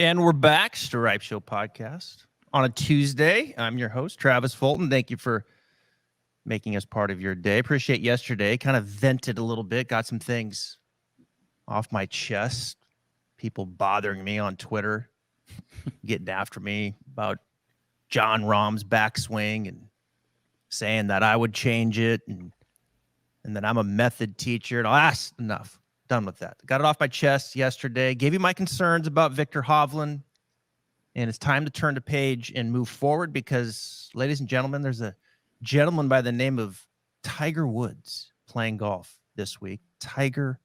And we're back, Stripe Show podcast on a Tuesday. I'm your host, Travis Fulton. Thank you for making us part of your day. Appreciate yesterday. Kind of vented a little bit, got some things off my chest. People bothering me on Twitter, getting after me about John Rahm's backswing and saying that I would change it and that I'm a method teacher. And enough. Done with that. Got it off my chest yesterday. Gave you my concerns about Victor Hovland. And it's time to turn the page and move forward because, ladies and gentlemen, there's a gentleman by the name of Tiger Woods playing golf this week. Tiger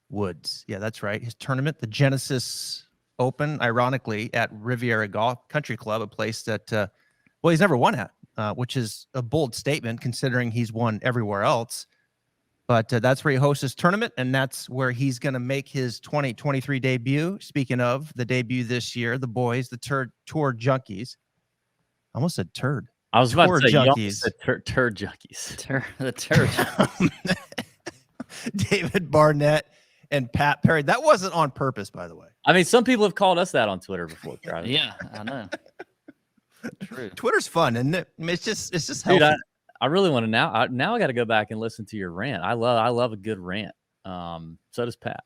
Woods. Yeah, that's right. His tournament, the Genesis Open, ironically, at Riviera Golf Country Club, a place that, he's never won at, which is a bold statement considering he's won everywhere else. But that's where he hosts his tournament, and that's where he's going to make his 2023 debut. Speaking of the debut this year, the boys, the Tour Junkies. I almost said turd. I was about to say Junkies. Turd Junkies. The turd Junkies. David Barnett and Pat Perry. That wasn't on purpose, by the way. I mean, some people have called us that on Twitter before, Travis. Yeah, I know. True. Twitter's fun, isn't it? I mean, it's just healthy. Dude, I really want to now. I got to go back and listen to your rant. I love a good rant. So does Pat.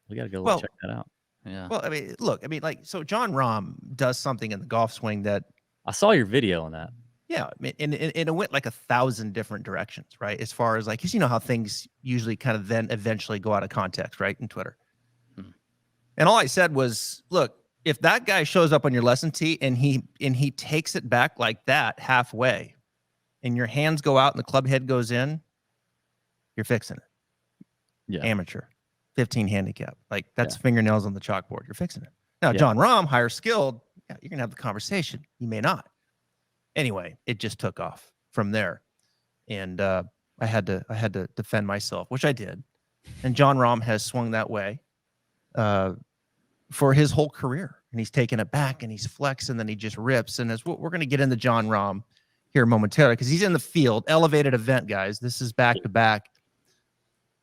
We got to go check that out. Yeah. Well, I mean, look, so John Rahm does something in the golf swing that I saw your video on that. Yeah, I mean, and it went like 1,000 different directions, right? As far as like, because you know how things usually kind of then eventually go out of context, right? In Twitter. And all I said was, look, if that guy shows up on your lesson tee and he takes it back like that halfway, and your hands go out and the club head goes in, you're fixing it. Yeah. Amateur, 15 handicap. Like that's fingernails on the chalkboard. You're fixing it. Now, John Rahm, higher skilled, you're going to have the conversation. You may not. Anyway, it just took off from there. And I had to defend myself, which I did. And John Rahm has swung that way for his whole career. And he's taken it back and he's flexed and then he just rips. And as we're going to get into John Rahm here momentarily because he's in the field. Elevated event, guys. This is back to back.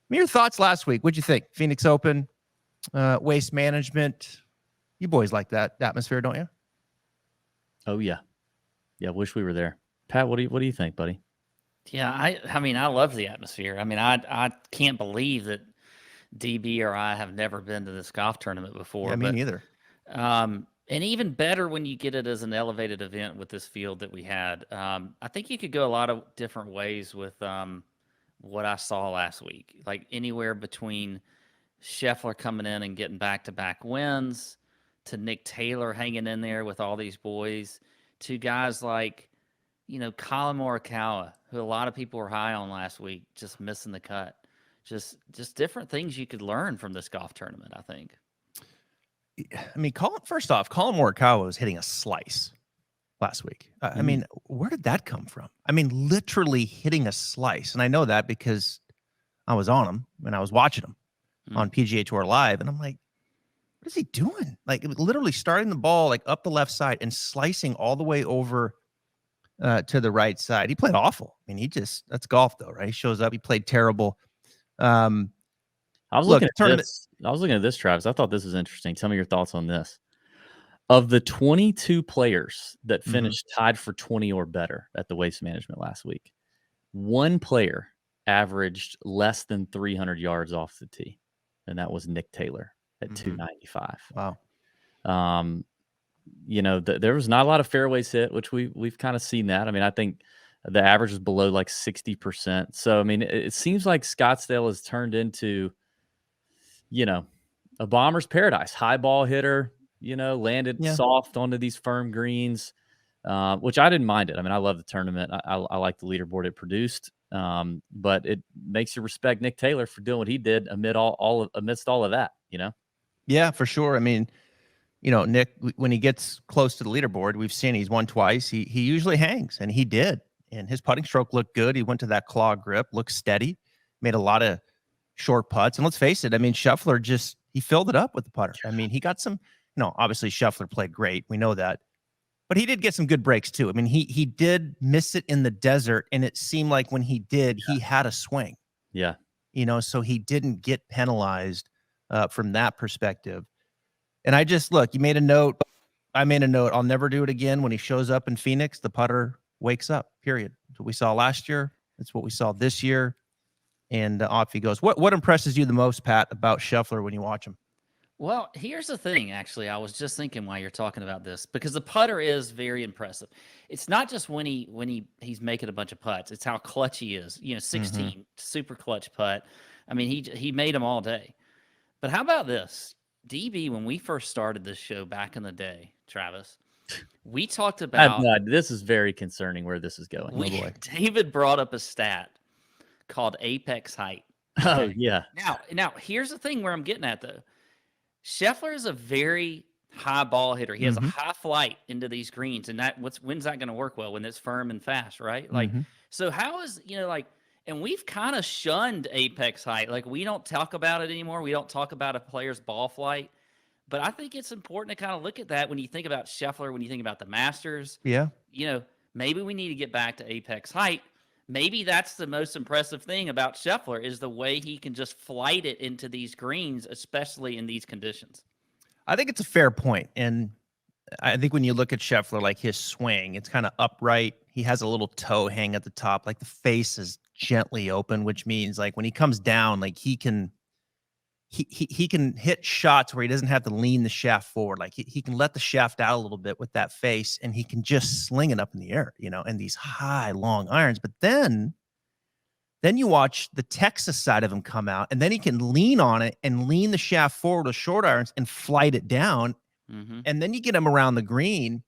Your thoughts last week. What'd you think? Phoenix Open, Waste Management. You boys like that atmosphere, don't you? Oh yeah. Yeah, wish we were there. Pat, what do you think, buddy? Yeah, I mean, I love the atmosphere. I mean, I can't believe that DB or I have never been to this golf tournament before. Yeah, me neither. And even better when you get it as an elevated event with this field that we had. I think you could go a lot of different ways with what I saw last week. Like anywhere between Scheffler coming in and getting back-to-back wins to Nick Taylor hanging in there with all these boys to guys like, Colin Morikawa, who a lot of people were high on last week, just missing the cut. Just different things you could learn from this golf tournament, I think. I mean, Colin Morikawa was hitting a slice last week. I mean, where did that come from? I mean, literally hitting a slice. And I know that because I was on him and I was watching him on PGA Tour Live. And I'm like, what is he doing? Like literally starting the ball like up the left side and slicing all the way over to the right side. He played awful. I mean, that's golf though, right? He shows up, he played terrible. I was looking at this, Travis. I thought this was interesting. Tell me your thoughts on this. Of the 22 players that finished tied for 20 or better at the Waste Management last week, one player averaged less than 300 yards off the tee, and that was Nick Taylor at 295. Wow. There was not a lot of fairways hit, which we've kind of seen that. I mean, I think the average is below like 60%. So, I mean, it seems like Scottsdale has turned into, a bomber's paradise. High ball hitter, landed soft onto these firm greens, which I didn't mind it. I mean, I love the tournament. I like the leaderboard it produced, but it makes you respect Nick Taylor for doing what he did amidst all of that, Yeah, for sure. I mean, Nick, when he gets close to the leaderboard, we've seen he's won twice. He usually hangs, and he did. And his putting stroke looked good. He went to that claw grip, looked steady, made a lot of short putts. And let's face it, I mean, Scheffler he filled it up with the putter. I mean, he got some, obviously Scheffler played great. We know that. But he did get some good breaks too. I mean, he did miss it in the desert, and it seemed like when he did, he had a swing. Yeah. So he didn't get penalized from that perspective. And I just look. You made a note. I made a note. I'll never do it again. When he shows up in Phoenix, the putter wakes up. Period. That's what we saw last year. That's what we saw this year. And off he goes. What impresses you the most, Pat, about Scheffler when you watch him? Well, here's the thing, actually. I was just thinking while you're talking about this, because the putter is very impressive. It's not just when he's making a bunch of putts, it's how clutch he is. 16, super clutch putt. I mean, he made them all day. But how about this? DB, when we first started this show back in the day, Travis, we talked about this is very concerning where this is going. David brought up a stat called apex height. Okay? Oh, yeah. Now here's the thing where I'm getting at, though. Scheffler is a very high ball hitter. He has a high flight into these greens, and when's that going to work well? When it's firm and fast, right? Like, so how is and we've kind of shunned apex height. Like, we don't talk about it anymore. We don't talk about a player's ball flight, but I think it's important to kind of look at that when you think about Scheffler, when you think about the Masters. Yeah, maybe we need to get back to apex height. Maybe that's the most impressive thing about Scheffler is the way he can just flight it into these greens, especially in these conditions. I think it's a fair point. And I think when you look at Scheffler, like his swing, it's kind of upright. He has a little toe hang at the top, like the face is gently open, which means like when he comes down, like he can hit shots where he doesn't have to lean the shaft forward. Like he can let the shaft out a little bit with that face, and he can just sling it up in the air, and these high, long irons. But then you watch the Texas side of him come out, and then he can lean on it and lean the shaft forward with short irons and flight it down. And then you get him around the green,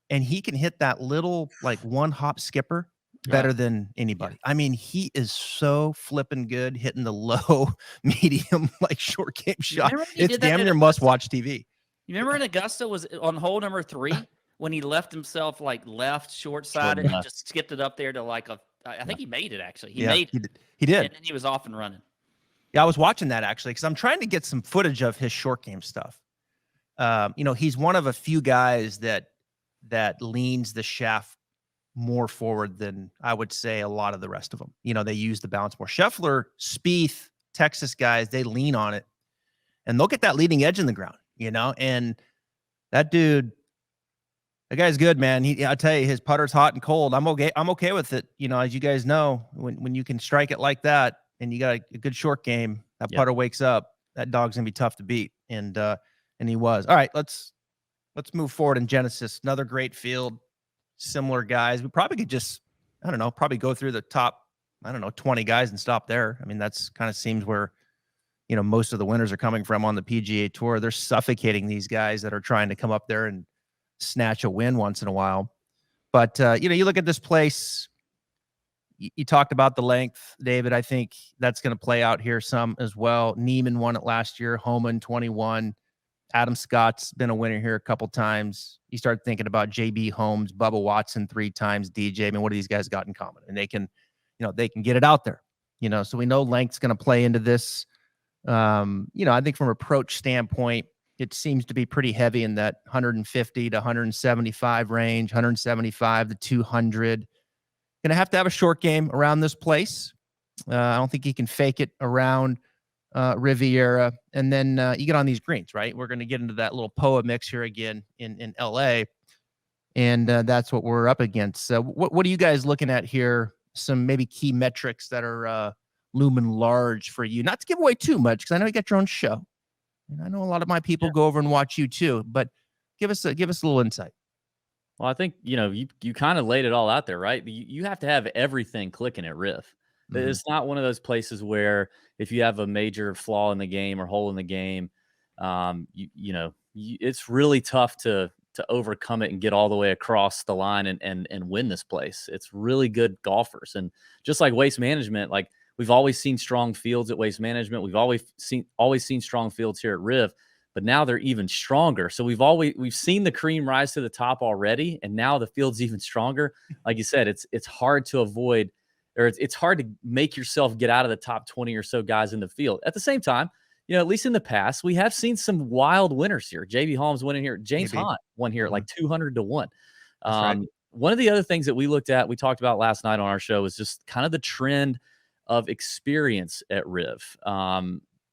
and he can hit that little like one hop skipper better than anybody. I mean, he is so flipping good hitting the low, medium, like short game shot. It's damn near must watch TV. You remember in Augusta was on hole number 3 when he left himself like left short side and just skipped it up there to like I think he made it actually. He did. And then he was off and running. Yeah, I was watching that actually because I'm trying to get some footage of his short game stuff. He's one of a few guys that leans the shaft more forward than I would say a lot of the rest of them. They use the bounce more. Scheffler, Spieth, Texas guys, they lean on it, and they'll get that leading edge in the ground. And that dude, that guy's good, man. I tell you, his putter's hot and cold. I'm okay with it. As you guys know, when you can strike it like that, and you got a good short game, that putter wakes up. That dog's gonna be tough to beat, and he was. All right, let's move forward in Genesis. Another great field. Similar guys. We probably could just, I don't know, probably go through the top, 20 guys and stop there. I mean, that's kind of seems where, most of the winners are coming from on the PGA Tour. They're suffocating these guys that are trying to come up there and snatch a win once in a while. But, you look at this place, you talked about the length, David. I think that's going to play out here some as well. Neiman won it last year, Homan 21. Adam Scott's been a winner here a couple times. You start thinking about JB Holmes, Bubba Watson 3 times, DJ. I mean, what do these guys got in common? And they can get it out there. So we know length's going to play into this. I think from approach standpoint, it seems to be pretty heavy in that 150 to 175 range, 175 to 200. Going to have a short game around this place. I don't think he can fake it around Riviera, and then you get on these greens, right? We're going to get into that little POA mix here again in LA, and that's what we're up against. So what are you guys looking at here? Some maybe key metrics that are looming large for you, not to give away too much, because I know you got your own show, and I know a lot of my people go over and watch you too, but give us a little insight. Well, I think, you kind of laid it all out there, right? You have to have everything clicking at Riv. It's not one of those places where if you have a major flaw in the game or hole in the game, it's really tough to overcome it and get all the way across the line and win this place. It's really good golfers. And just like Waste Management, like we've always seen strong fields at Waste Management. We've always seen strong fields here at Riv, but now they're even stronger. So we've seen the cream rise to the top already, and now the field's even stronger. Like you said, it's hard to avoid, or it's hard to make yourself get out of the top 20 or so guys in the field. At the same time, at least in the past, we have seen some wild winners here. JB Holmes winning here. James Hunt won here at like 200 to 1. Right. One of the other things that we talked about last night on our show was just kind of the trend of experience at Riv.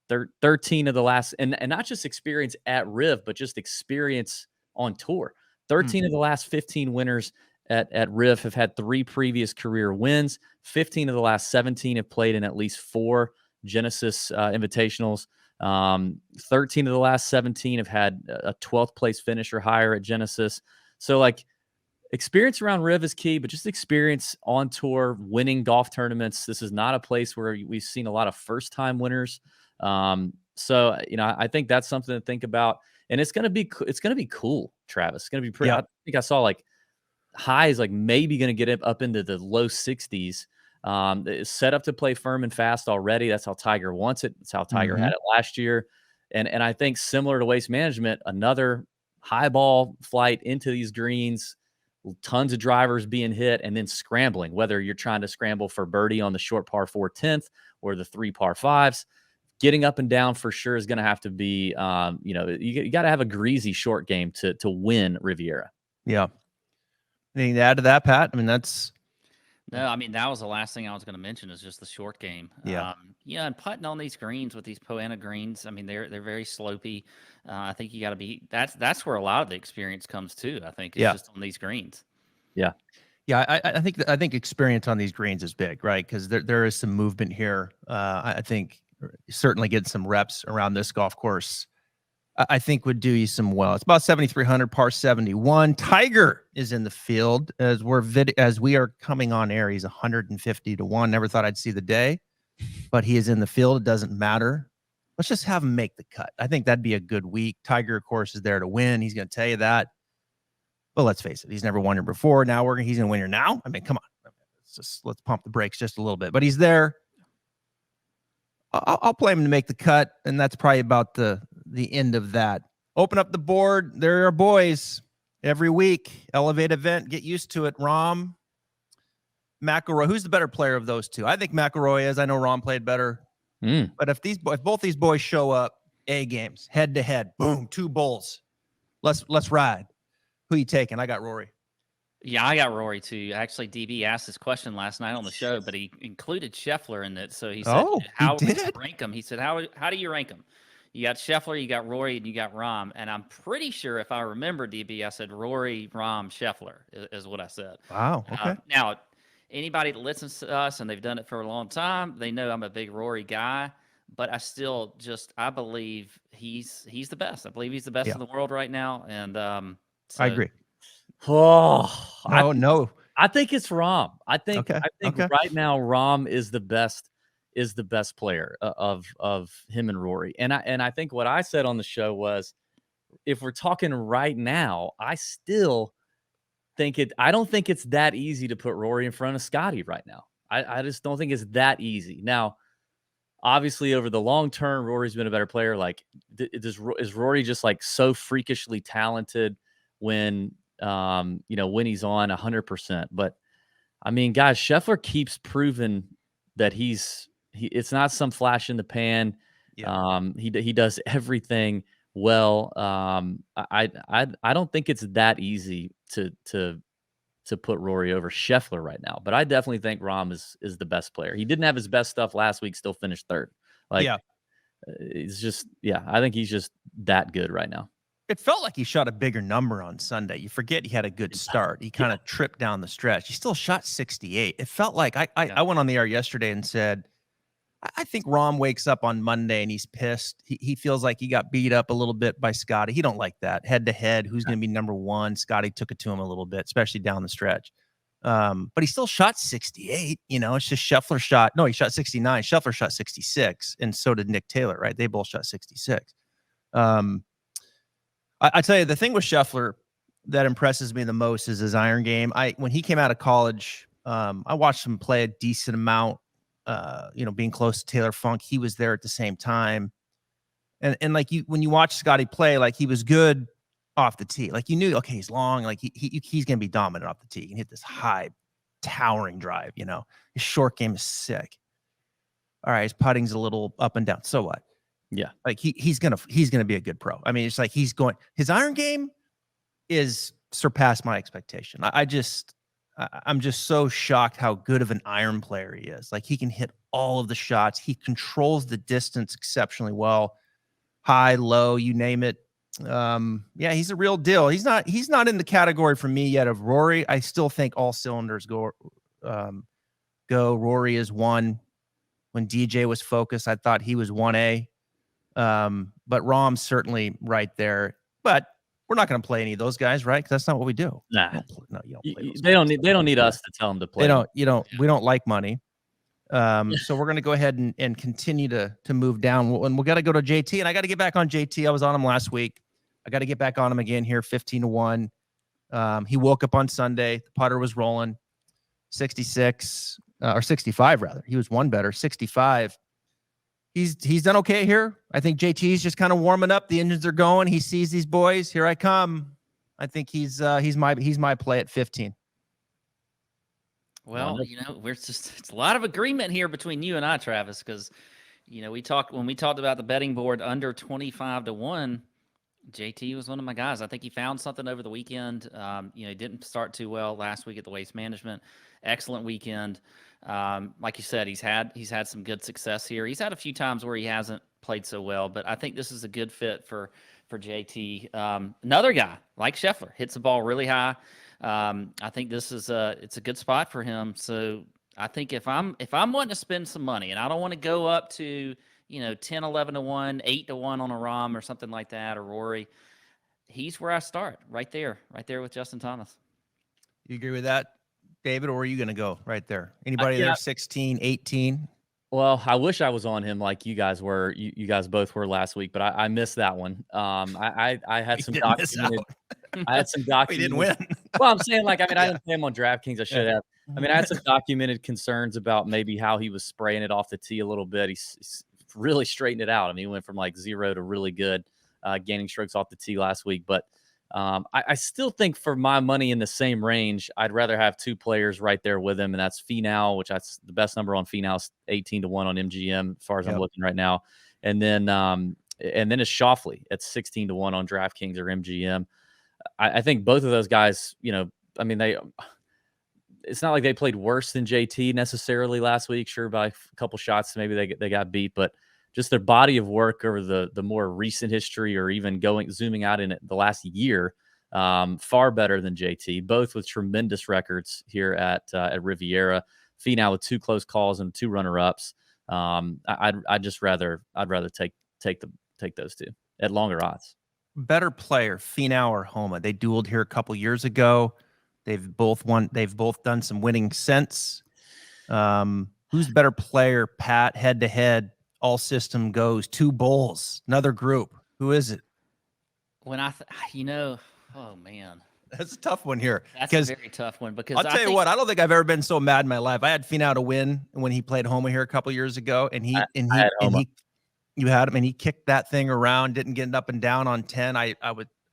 13 of the last, and not just experience at Riv, but just experience on tour. 13 of the last 15 winners at Riv have had 3 previous career wins. 15 of the last 17 have played in at least 4 Genesis Invitationals. 13 of the last 17 have had a 12th place finish or higher at Genesis. So like, experience around Riv is key, but just experience on tour, winning golf tournaments. This is not a place where we've seen a lot of first-time winners. So I think that's something to think about, and it's gonna be cool, Travis. It's gonna be pretty. Yeah. I think I saw like highs like maybe gonna get up into the low 60s. It's set up to play firm and fast already. That's how Tiger wants it. That's how Tiger had it last year, and I think similar to Waste Management, another high ball flight into these greens. Tons of drivers being hit and then scrambling, whether you're trying to scramble for birdie on the short par 4 10th or the 3 par 5s. Getting up and down for sure is going to have to be, you got to have a greasy short game to win Riviera. Yeah. Anything to add to that, Pat? I mean, that's. No, I mean, that was the last thing I was going to mention is just the short game. Yeah. And putting on these greens with these Poana greens, I mean, they're very slopey. I think you got to be, that's where a lot of the experience comes too. I think it's just on these greens. Yeah. Yeah. I think experience on these greens is big, right? Because there is some movement here. I think certainly getting some reps around this golf course, I think would do you some well. It's about 7,300 par 71. Tiger is in the field as we are coming on air. He's 150 to 1. Never thought I'd see the day, but he is in the field. It doesn't matter. Let's just have him make the cut. I think that'd be a good week. Tiger, of course, is there to win. He's going to tell you that. But let's face it, he's never won here before. Now he's going to win here now. I mean, come on. Let's pump the brakes just a little bit. But he's there. I'll play him to make the cut, and that's probably about the end of that. Open up the board. There are boys every week. Elevate event. Get used to it. Rahm, McIlroy. Who's the better player of those two? I think McIlroy is. I know Rahm played better. But if both these boys show up, A games, head to head, boom, 2 bulls. Let's ride. Who you taking? I got Rory. Yeah, I got Rory too. Actually, DB asked this question last night on the show, but he included Scheffler in it. So he said, "How would you rank them?" He said, "How do you rank them? You got Scheffler, you got Rory, and you got Rahm." And I'm pretty sure if I remember, DB, I said Rory, Rahm, Scheffler is what I said. Wow. Okay. Now, anybody that listens to us and they've done it for a long time, they know I'm a big Rory guy. But I still I believe he's the best. I believe he's the best in the world right now. And I agree. Oh, no. I think it's Rahm. I think right now Rahm is the best player of him and Rory. And I think what I said on the show was, if we're talking right now, I still think I don't think it's that easy to put Rory in front of Scotty right now. I just don't think it's that easy. Now, obviously, over the long term, Rory's been a better player. Like, is Rory just like so freakishly talented when when he's on 100%? But I mean, guys, Scheffler keeps proving that it's not some flash in the pan. Yeah. He does everything well. I don't think it's that easy to put Rory over Scheffler right now, but I definitely think Rahm is the best player. He didn't have his best stuff last week, still finished 3rd. It's just, I think he's just that good right now. It felt like he shot a bigger number on Sunday. You forget he had a good start. He kind of tripped down the stretch. He still shot 68. It felt like I went on the air yesterday and said, I think Rahm wakes up on Monday and he's pissed. He feels like he got beat up a little bit by Scotty. He don't like that. Head to head, who's going to be number 1? Scotty took it to him a little bit, especially down the stretch. But he still shot 68. It's just Scheffler he shot 69. Scheffler shot 66, and so did Nick Taylor, right? They both shot 66. I tell you, the thing with Scheffler that impresses me the most is his iron game. When he came out of college, I watched him play a decent amount. Being close to Taylor Funk, he was there at the same time. And like when you watch Scotty play, like he was good off the tee. Like you knew, okay, he's long. Like he's going to be dominant off the tee. He can hit this high, towering drive. His short game is sick. All right, his putting's a little up and down. So what? Yeah, like he's gonna be a good pro. I mean, it's like his iron game is surpassed my expectation. I'm just so shocked how good of an iron player he is. Like he can hit all of the shots. He controls the distance exceptionally well. High, low, you name it. Yeah, he's a real deal. He's not in the category for me yet of Rory. I still think all cylinders go. Rory is 1. When DJ was focused, I thought he was 1A. But Rahm's certainly right there. But we're not going to play any of those guys, right? Because that's not what we do. Nah, you don't play those they guys. They don't need us to tell them to play. We don't like money. So we're going to go ahead and continue to move down. And we got to go to JT, and I got to get back on JT. I was on him last week. I got to get back on him again here, 15-1. He woke up on Sunday. The putter was rolling, 66 or 65 rather. He was 1 better, 65. He's done okay here. I think JT's just kind of warming up. The engines are going. He sees these boys. Here I come. I think he's my play at 15. Well, it's a lot of agreement here between you and I, Travis, because when we talked about the betting board under 25-1, JT was one of my guys. I think he found something over the weekend. He didn't start too well last week at the Waste Management. Excellent weekend. Like you said, he's had some good success here. He's had a few times where he hasn't played so well, but I think this is a good fit for JT. Another guy like Scheffler hits the ball really high. I think this is it's a good spot for him. So I think if I'm wanting to spend some money and I don't want to go up to 10, 11-1, 8-1 on a Rahm or something like that, or Rory, he's where I start right there with Justin Thomas. You agree with that, David, or are you going to go right there? Anybody there 16, 18? Well, I wish I was on him like you guys were. You guys both were last week, but I missed that one. I had some documented. I had some documented. We didn't win. Well, I'm saying I didn't play him on DraftKings. I should have. I mean, I had some documented concerns about maybe how he was spraying it off the tee a little bit. He's really straightened it out. I mean, he went from 0 to really good, gaining strokes off the tee last week. But I still think for my money in the same range, I'd rather have 2 players right there with him, and that's Finau, which that's the best number on Finau, 18-1 on MGM, as far as I'm looking right now, and then it's Schauffele at 16-1 on DraftKings or MGM. I think both of those guys, it's not like they played worse than JT necessarily last week. Sure, by a couple shots, maybe they got beat, but just their body of work over the more recent history, or even zooming out in the last year, far better than JT. Both with tremendous records here at Riviera. Finau with 2 close calls and 2 runner-ups. I'd rather take those 2 at longer odds. Better player, Finau or Homa? They dueled here a couple years ago. They've both won. They've both done some winning since. Who's the better player, Pat, head to head? All system goes. 2 bulls, another group. Who is it? When oh man, that's a tough one here. That's a very tough one because I'll tell you what, I don't think I've ever been so mad in my life. I had Finau to win when he played Homa here a couple years ago, and you had him, and he kicked that thing around, didn't get up and down on 10. I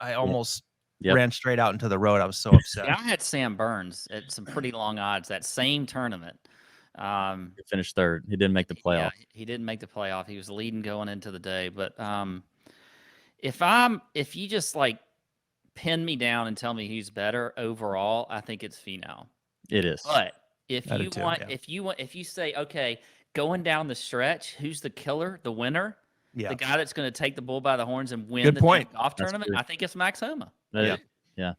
almost ran straight out into the road. I was so upset. Yeah, I had Sam Burns at some pretty long odds that same tournament. He finished 3rd. He didn't make the playoff. Yeah, he didn't make the playoff. He was leading going into the day. But if you just pin me down and tell me who's better overall, I think it's Finau. It is. But if you say, okay, going down the stretch, who's the killer, the winner, the guy that's going to take the bull by the horns and win golf tournament, I think it's Max Homa. Yeah.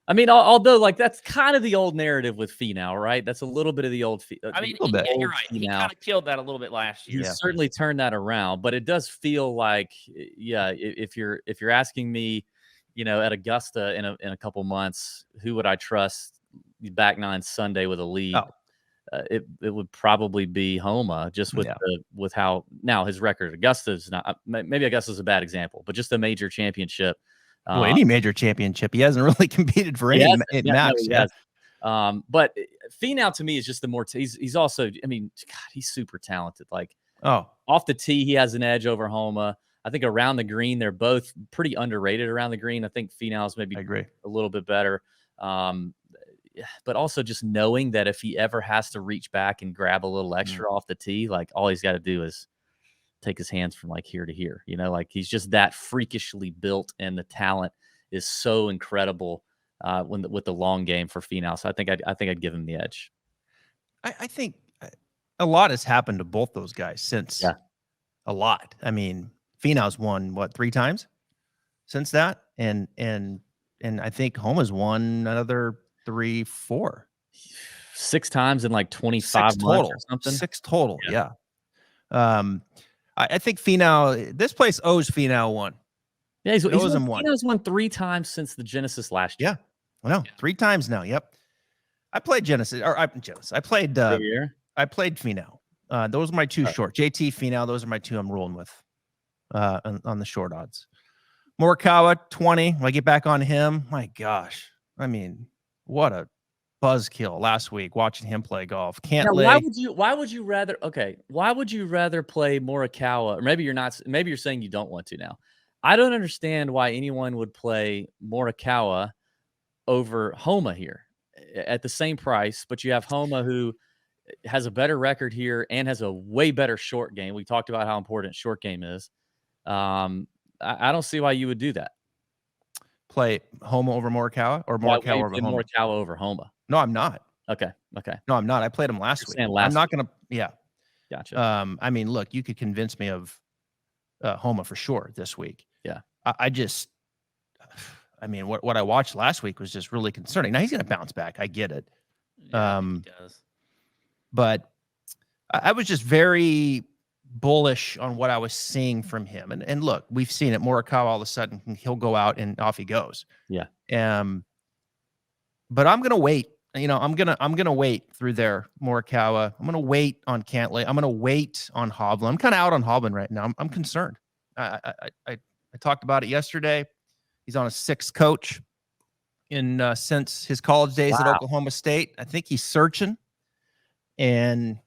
I mean, although that's kind of the old narrative with Finau, right? That's a little bit of the old. You're right. He kind of killed that a little bit last year. He's certainly turned that around, but it does feel like, if you're asking me, at Augusta in a couple months, who would I trust back 9 Sunday with a lead? It would probably be Homa, just with how now his record. Augusta's not. Maybe Augusta's a bad example, but just a major championship. Well, any major championship, he hasn't really competed for any match. But Finau to me is just the more. He's also. I mean, God, he's super talented. Off the tee, he has an edge over Homa. I think around the green, they're both pretty underrated around the green. I think Finau's maybe a little bit better. But also just knowing that if he ever has to reach back and grab a little extra off the tee, all he's got to do is take his hands from here to here. He's just that freakishly built, and the talent is so incredible with the long game for Finau. So I think I'd give him the edge. I think a lot has happened to both those guys since. Yeah. A lot. I mean, Finau's won what 3 times since that, and I think Homa's won another 3, 4. 6 times in like 25 6 months total. or something. 6 total. Yeah. I think Finau. This place owes Finau one. Yeah, he's owes him one. Finau's won 3 times since the Genesis last year. Yeah. Well, 3 times now. Yep. I played Genesis. I played. I played Finau. Those are my 2 short. JT, Finau. Those are my 2 I'm rolling with on the short odds. Morikawa 20. When I get back on him, my gosh. I mean, what a buzzkill last week watching him play golf. Can't lay. Why would you rather play Morikawa? Or maybe you're not. Maybe you're saying you don't want to now. I don't understand why anyone would play Morikawa over Homa here at the same price, but you have Homa who has a better record here and has a way better short game. We talked about how important short game is. I don't see why you would do that. Play Homa over Morikawa or Morikawa over Homa? Morikawa over Homa. No, I'm not. Okay. No, I'm not. I played him last week. I'm not going to. Yeah. Gotcha. I mean, look, you could convince me of Homa for sure this week. Yeah. I mean, what I watched last week was just really concerning. Now he's going to bounce back. I get it. Yeah, he does. But I was just very bullish on what I was seeing from him. And look, we've seen it. Morikawa all of a sudden he'll go out and off he goes. Yeah. But I'm gonna wait. I'm gonna wait through there. Morikawa. I'm gonna wait on Cantlay. I'm gonna wait on Hovland. I'm kind of out on Hovland right now. I'm concerned. I talked about it yesterday. He's on a 6th coach since his college days at Oklahoma State. I think he's searching, and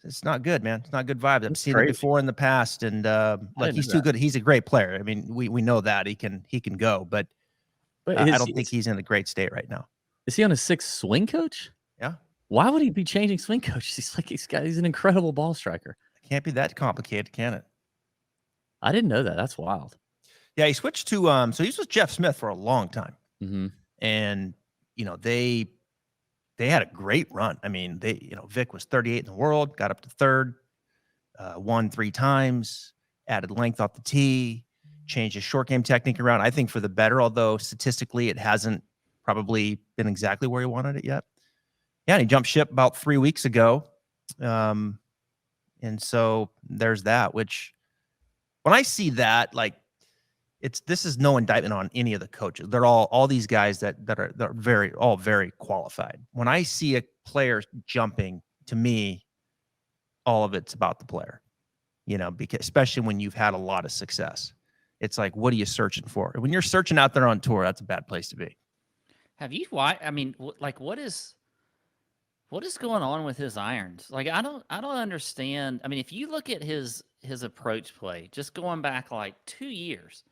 it's not good, man. It's not good vibes. I've seen it before in the past, and he's too good. He's a great player. I mean, we know that he can go, but I don't think he's in a great state right now. Is he on a 6th swing coach? Yeah. Why would he be changing swing coaches? He's an incredible ball striker. It can't be that complicated, can it? I didn't know that. That's wild. Yeah, he switched to so he was with Jeff Smith for a long time. Mm-hmm. And they had a great run. I mean, Vic was 38 in the world, got up to 3rd, won 3 times, added length off the tee, changed his short game technique around, I think for the better, although statistically it hasn't probably been exactly where he wanted it yet. Yeah, and he jumped ship about 3 weeks ago. And so there's that, which when I see that, like, this is no indictment on any of the coaches. They're all these guys that are very qualified. When I see a player jumping, to me, all of it's about the player, because especially when you've had a lot of success, it's like, what are you searching for? When you're searching out there on tour, that's a bad place to be. Have you? Why? I mean, like, what is going on with his irons? Like, I don't understand. I mean, if you look at his approach play, just going back like 2 years.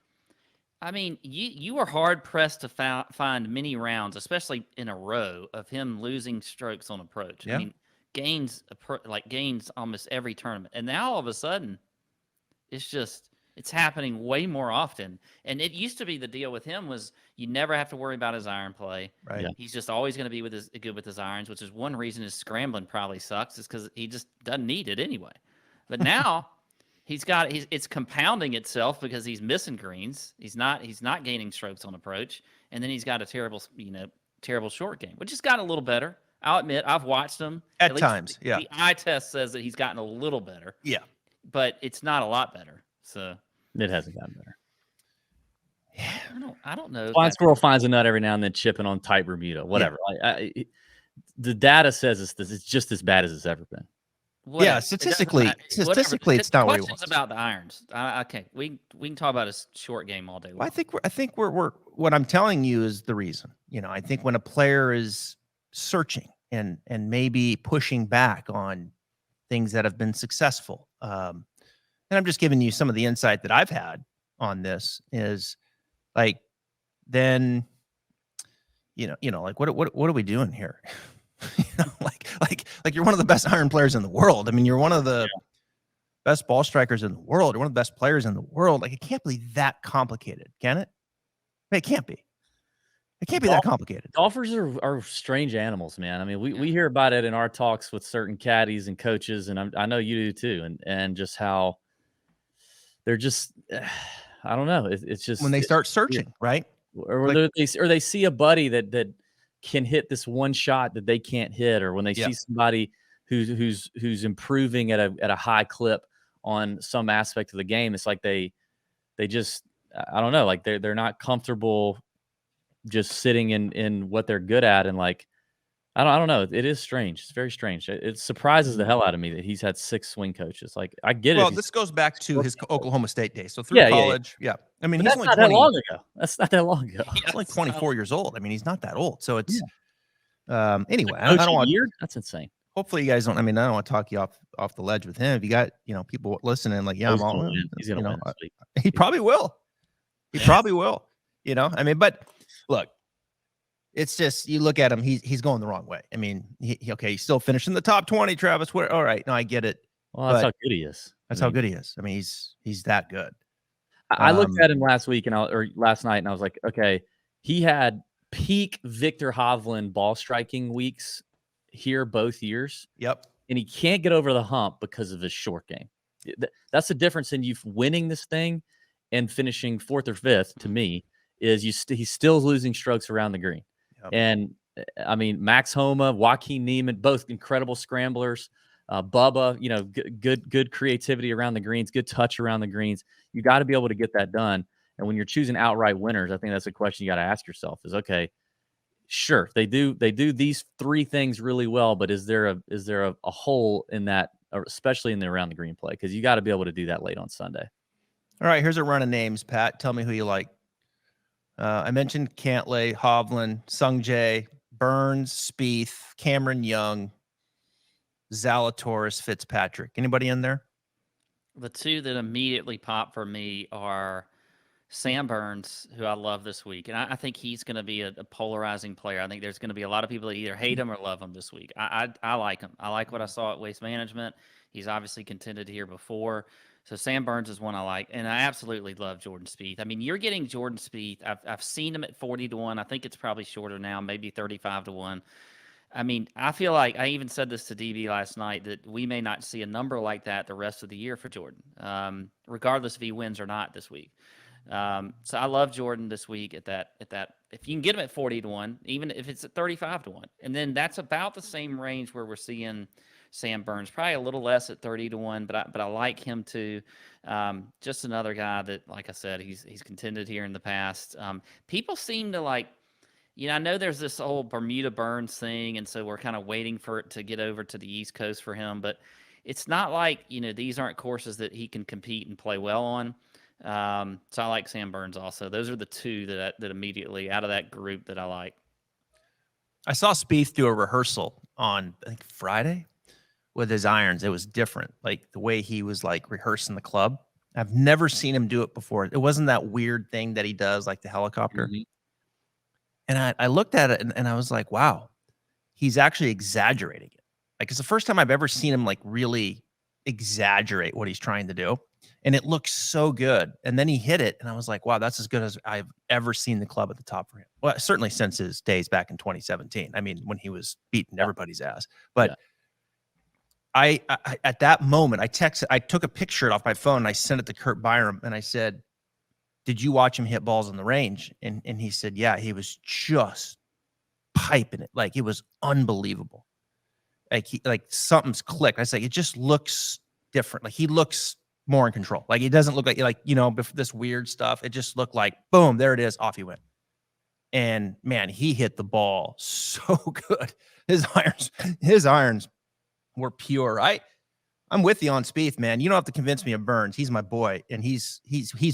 I mean, you were hard pressed to find many rounds, especially in a row, of him losing strokes on approach. Yeah. I mean, gains almost every tournament, and now all of a sudden, it's happening way more often. And it used to be the deal with him was you never have to worry about his iron play. Right. Yeah. He's just always going to be good with his irons, which is one reason his scrambling probably sucks, is because he just doesn't need it anyway. But now. It's compounding itself because he's missing greens. He's not gaining strokes on approach, and then he's got a terrible short game, which has gotten a little better. I'll admit, I've watched him at times. Yeah, the eye test says that he's gotten a little better. Yeah, but it's not a lot better. So it hasn't gotten better. Yeah, I don't know. Blind squirrel finds a nut every now and then, chipping on tight Bermuda, whatever. Yeah. The data says it's just as bad as it's ever been. Whatever. Yeah, statistically, it's not where he wants. About the irons. Okay, we can talk about his short game all day long. Well, I think we're what I'm telling you is the reason. I think when a player is searching and maybe pushing back on things that have been successful, and I'm just giving you some of the insight that I've had on this is like, then, like what are we doing here? Like you're one of the best iron players in the world. I mean, you're one of the best ball strikers in the world. You're one of the best players in the world. Like, it can't be that complicated, can it? It can't be. It can't be that complicated. Golfers are strange animals, man. I mean, we hear about it in our talks with certain caddies and coaches, and I know you do too, and just how they're just I don't know. It's just When they start searching, right? Or they see a buddy that can hit this one shot that they can't hit, or when they see somebody who's improving at a high clip on some aspect of the game, it's like they just I don't know, like they're not comfortable just sitting in what they're good at, and like I don't know. It is strange. It's very strange. It surprises the hell out of me that he's had 6 swing coaches. Like I get it. Well, this goes back to his Oklahoma State days. So through college, I mean, but he's that's only not 20, that long ago. That's not that long ago. He's only 24 years old. I mean, he's not that old. So it's anyway. I don't want. That's insane. Hopefully, you guys don't. I mean, I don't want to talk you off the ledge with him. If you got people listening, like, yeah, I'm all in. He's gonna win this week. He probably will. He probably will. I mean, but look. It's just you look at him; he's going the wrong way. I mean, he's still finishing the top 20. Travis, all right, no, I get it. Well, that's how good he is. That's how good he is. I mean, he's that good. I looked at him last week or last night, and I was like, okay, he had peak Victor Hovland ball striking weeks here both years. Yep, and he can't get over the hump because of his short game. That's the difference in you winning this thing and finishing 4th or 5th. To me, is he's still losing strokes around the green. And I mean, Max Homa, Joaquin Niemann, both incredible scramblers. Bubba, good creativity around the greens, good touch around the greens. You got to be able to get that done. And when you're choosing outright winners, I think that's a question you got to ask yourself: is okay, sure, they do these 3 things really well, but is there a hole in that, especially in the around the green play? Because you got to be able to do that late on Sunday. All right, here's a run of names. Pat, tell me who you like. I mentioned Cantlay, Hovland, Sungjae, Burns, Spieth, Cameron Young, Zalatoris, Fitzpatrick. Anybody in there? The 2 that immediately pop for me are Sam Burns, who I love this week. And I think he's going to be a polarizing player. I think there's going to be a lot of people that either hate him or love him this week. I like him. I like what I saw at Waste Management. He's obviously contended here before. So Sam Burns is one I like, and I absolutely love Jordan Spieth. I mean, you're getting Jordan Spieth. I've seen him at 40-1. I think it's probably shorter now, maybe 35-1. I mean, I feel like I even said this to DB last night that we may not see a number like that the rest of the year for Jordan, regardless if he wins or not this week. So I love Jordan this week at that. If you can get him at 40-1, even if it's at 35-1, and then that's about the same range where we're seeing Sam Burns, probably a little less at 30-1, but I like him too. Just another guy that, like I said, he's contended here in the past. People seem to like, I know there's this whole Bermuda Burns thing, and so we're kind of waiting for it to get over to the East Coast for him, but it's not like, these aren't courses that he can compete and play well on. So I like Sam Burns also. Those are the 2 that immediately out of that group that I like. I saw Spieth do a rehearsal on, I think, Friday with his irons. It was different, like the way he was like rehearsing the club. I've never seen him do it before. It wasn't that weird thing that he does, like the helicopter. Mm-hmm. And I looked at it and I was like, wow, he's actually exaggerating it. Like, it's the first time I've ever seen him like really exaggerate what he's trying to do. And it looks so good. And then he hit it. And I was like, wow, that's as good as I've ever seen the club at the top for him. Well, certainly since his days back in 2017. I mean, when he was beating everybody's ass. But I at that moment, I took a picture off my phone and I sent it to Kurt Byram and I said, did you watch him hit balls on the range? And he said, yeah, he was just piping it. Like, it was unbelievable. Like something's clicked. I say, it just looks different. Like, he looks more in control. Like, it doesn't look like this weird stuff. It just looked like, boom, there it is. Off he went. And man, he hit the ball so good. His irons were pure. I'm with you on Spieth, man. You don't have to convince me of Burns. He's my boy, and he's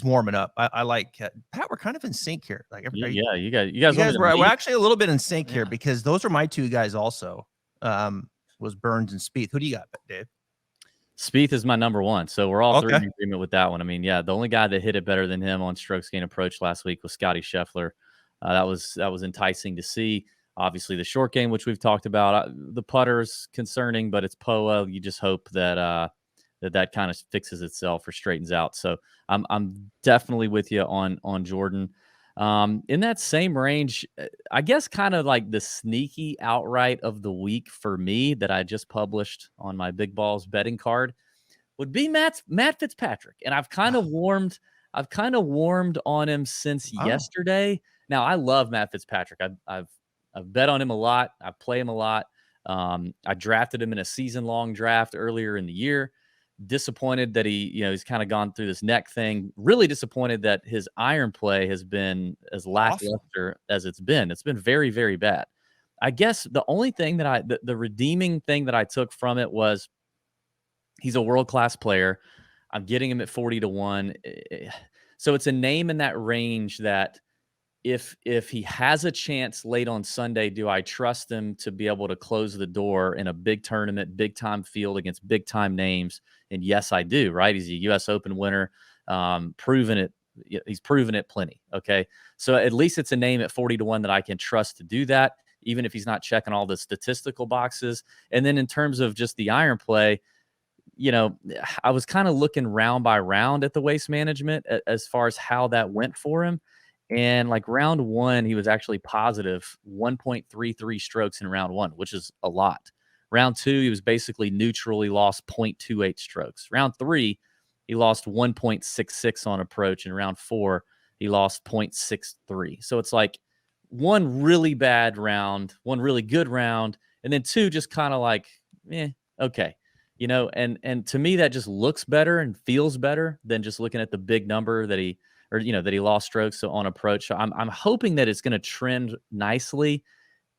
warming up. I like Pat. We're kind of in sync here. Like, you guys we're actually a little bit in sync here because those are my 2 guys also. Was Burns and Spieth. Who do you got, Dave? Spieth is my number 1, so we're all 3 in agreement with that one. I mean, the only guy that hit it better than him on strokes gained approach last week was Scotty Scheffler. That was enticing to see. Obviously, the short game, which we've talked about, the putter's concerning, but it's POA. You just hope that that kind of fixes itself or straightens out. So I'm definitely with you on Jordan. In that same range, I guess kind of like the sneaky outright of the week for me that I just published on my Big Balls betting card would be Matt Fitzpatrick. And I've kind of warmed on him since yesterday. Now I love Matt Fitzpatrick. I've bet on him a lot. I play him a lot. I drafted him in a season-long draft earlier in the year. Disappointed that he's kind of gone through this neck thing. Really disappointed that his iron play has been as lackluster as it's been. It's been very, very bad. I guess the only thing that the redeeming thing that I took from it was he's a world-class player. I'm getting him at 40-1. So it's a name in that range that if he has a chance late on Sunday, do I trust him to be able to close the door in a big tournament, big time field against big time names? And yes, I do. Right? He's a U.S. Open winner, proven it. He's proven it plenty. Okay, so at least it's a name at 40-1 that I can trust to do that, even if he's not checking all the statistical boxes. And then in terms of just the iron play, I was kind of looking round by round at the waste management as far as how that went for him. And like round one, he was actually positive 1.33 strokes in round one, which is a lot. Round two, he was basically neutral. He lost 0.28 strokes. Round three, he lost 1.66 on approach. In round four, he lost 0.63. So it's like one really bad round, one really good round, and then two just kind of like, okay. And to me, that just looks better and feels better than just looking at the big number that he lost strokes on approach. So I'm hoping that it's going to trend nicely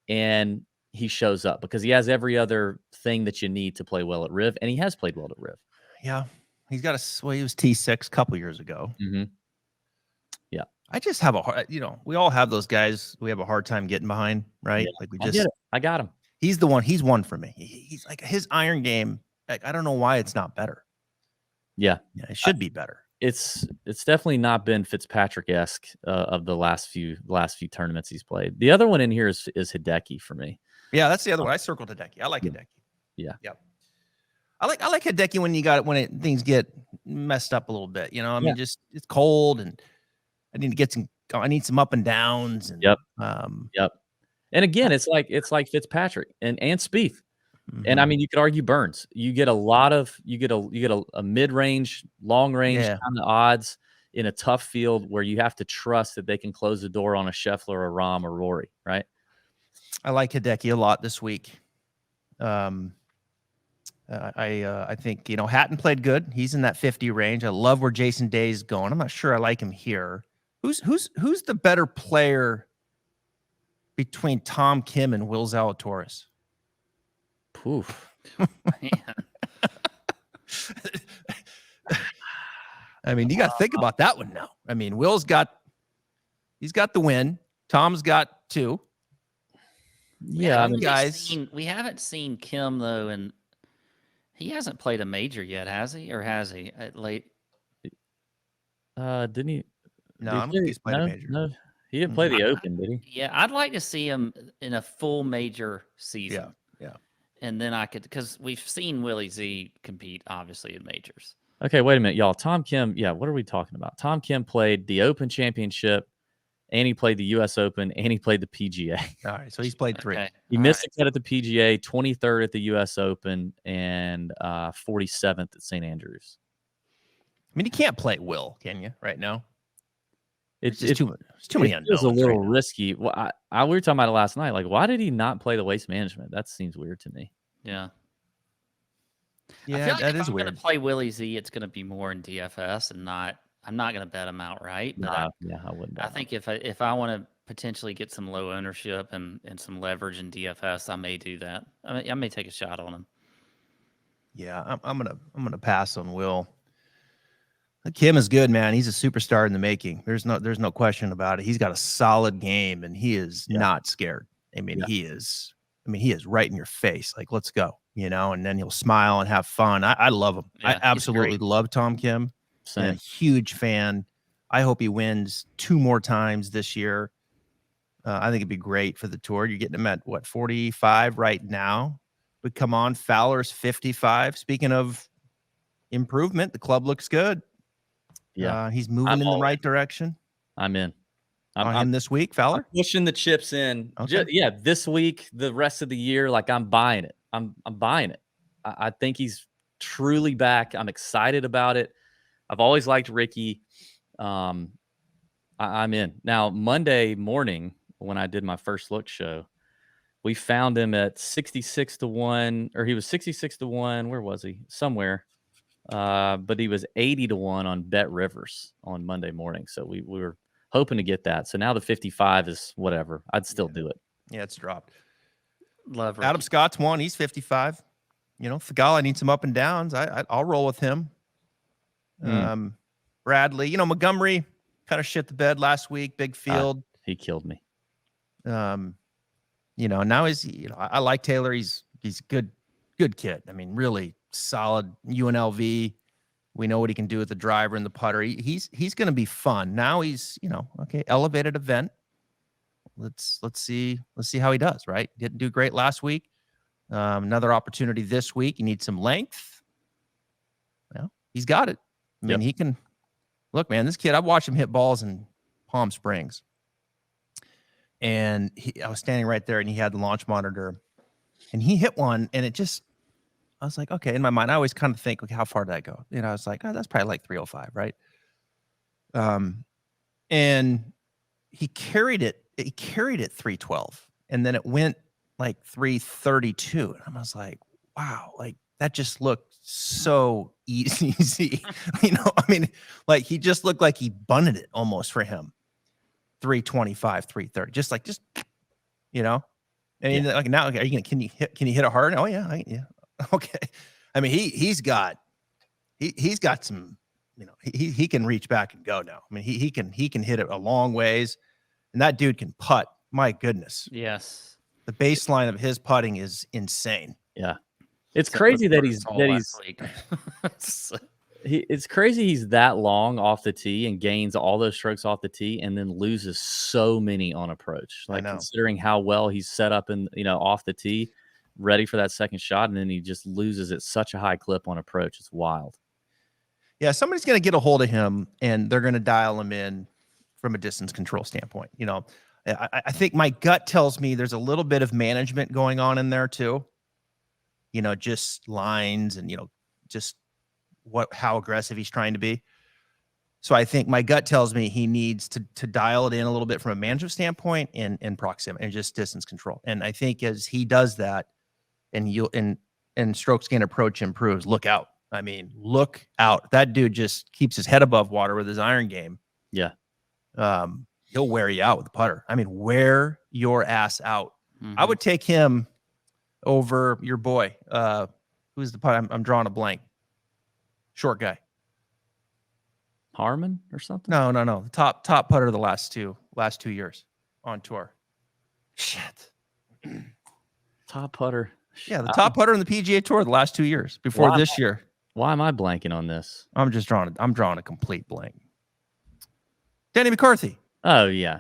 and he shows up because he has every other thing that you need to play well at Riv, and he has played well at Riv. Yeah. He's got he was T6 a couple years ago. Mm-hmm. Yeah. I just have a hard, we all have those guys we have a hard time getting behind, right? Yeah. Like I got him. He's the one. He's one for me. He's like his iron game. Like, I don't know why it's not better. Yeah. It should be better. It's definitely not been Fitzpatrick-esque of the last few tournaments he's played. The other one in here is Hideki for me. Yeah, that's the other one. I circled Hideki. I like Hideki. Yeah. Yep. I like Hideki when things get messed up a little bit. I mean, just it's cold and I need some up and downs. And, yep. And again, it's like Fitzpatrick and Spieth. Mm-hmm. And I mean, you could argue Burns. You get a mid-range, long-range kind of odds in a tough field where you have to trust that they can close the door on a Scheffler, a Rahm, or Rory, right? I like Hideki a lot this week. I think Hatton played good. He's in that 50 range. I love where Jason Day's going. I'm not sure I like him here. Who's the better player between Tom Kim and Will Zalatoris? Oof. I mean, you got to think about that one now. I mean, he's got the win. Tom's got two. Yeah, we haven't seen Kim though, and he hasn't played a major yet, has he? Or has he at late? Didn't he? No, I don't think he's played a major. No, he didn't play the Open, did he? Yeah, I'd like to see him in a full major season. Yeah. And then because we've seen Willie Z compete, obviously, in majors. Okay, wait a minute, y'all. Tom Kim, what are we talking about? Tom Kim played the Open Championship, and he played the U.S. Open, and he played the PGA. All right, so he's played three. Okay. He missed a cut at the PGA, 23rd at the U.S. Open, and 47th at St. Andrews. I mean, you can't play Will, can you, right now? It's too many unknowns. It was a little risky. Well, we were talking about it last night. Like, why did he not play the waste management? That seems weird to me. Yeah. Yeah, I feel like that if is I'm weird. going to play Willie Z, it's going to be more in DFS and not. I'm not going to bet him outright. But I wouldn't. I think if I want to potentially get some low ownership and some leverage in DFS, I may do that. I may take a shot on him. Yeah, I'm gonna pass on Will. Kim is good, man. He's a superstar in the making. There's no question about it. He's got a solid game, and he is not scared. I mean, he is right in your face. Like, let's go, and then he'll smile and have fun. I love him. Yeah, I absolutely love Tom Kim. I'm a huge fan. I hope he wins 2 more times this year. I think it'd be great for the tour. You're getting him at 45 right now, but come on, Fowler's 55. Speaking of improvement, the club looks good. Yeah, he's moving in the right direction. I'm in. on him this week, Fowler? I'm pushing the chips in. Okay. This week, the rest of the year, like I'm buying it. I'm buying it. I think he's truly back. I'm excited about it. I've always liked Ricky. I'm in. Now, Monday morning, when I did my first look show, we found him at 66-1, or he was 66-1. Where was he? Somewhere. But he was 80-1 on Bet Rivers on Monday morning. So we were hoping to get that. So now the 55 is whatever. I'd still do it. Yeah, it's dropped. Love Ricky. Adam Scott's one. He's 55. Thigala needs some up and downs. I'll roll with him. Bradley, Montgomery kind of shit the bed last week. Big field. He killed me. Now he's, I like Taylor. He's good kid. I mean, really solid UNLV. We know what he can do with the driver and the putter. He's going to be fun. Now he's, okay, elevated event. Let's see how he does, right? Didn't do great last week. Another opportunity this week. You need some length. Well, he's got it. I mean, he can look, man, this kid, I've watched him hit balls in Palm Springs. And I was standing right there and he had the launch monitor and he hit one and I was like, okay, in my mind, I always kind of think, okay, how far did I go? I was like, oh, that's probably like 305, right? And he carried it 312 and then it went like 332. And I was like, wow, like that just looked so easy. Like he just looked like he bunted it almost for him. 325, 330, just and like now, are you can you hit it hard? Oh yeah. Okay. I mean, he's got some, he can reach back and go now. I mean, he can hit it a long ways, and that dude can putt. My goodness. Yes. The baseline of his putting is insane. Yeah. It's crazy that he's it's crazy he's that long off the tee and gains all those strokes off the tee and then loses so many on approach. Like considering how well he's set up and off the tee, ready for that second shot, and then he just loses at such a high clip on approach. It's wild. Yeah, somebody's going to get a hold of him and they're going to dial him in from a distance control standpoint. I think my gut tells me there's a little bit of management going on in there too. Just lines and just how aggressive he's trying to be. So I think my gut tells me he needs to dial it in a little bit from a management standpoint and proximity and just distance control. And I think as he does that and strokes gain approach improves, look out. I mean, look out. That dude just keeps his head above water with his iron game. Yeah. He'll wear you out with the putter. I mean, wear your ass out. Mm-hmm. I would take him over your boy. Who's the putter? I'm drawing a blank. Short guy. Harmon or something? No. The top putter the last two years on tour. Shit. Top putter. Yeah, the top putter in the PGA Tour the last 2 years before this year. Why am I blanking on this? I'm drawing a complete blank. Danny McCarthy. Oh yeah.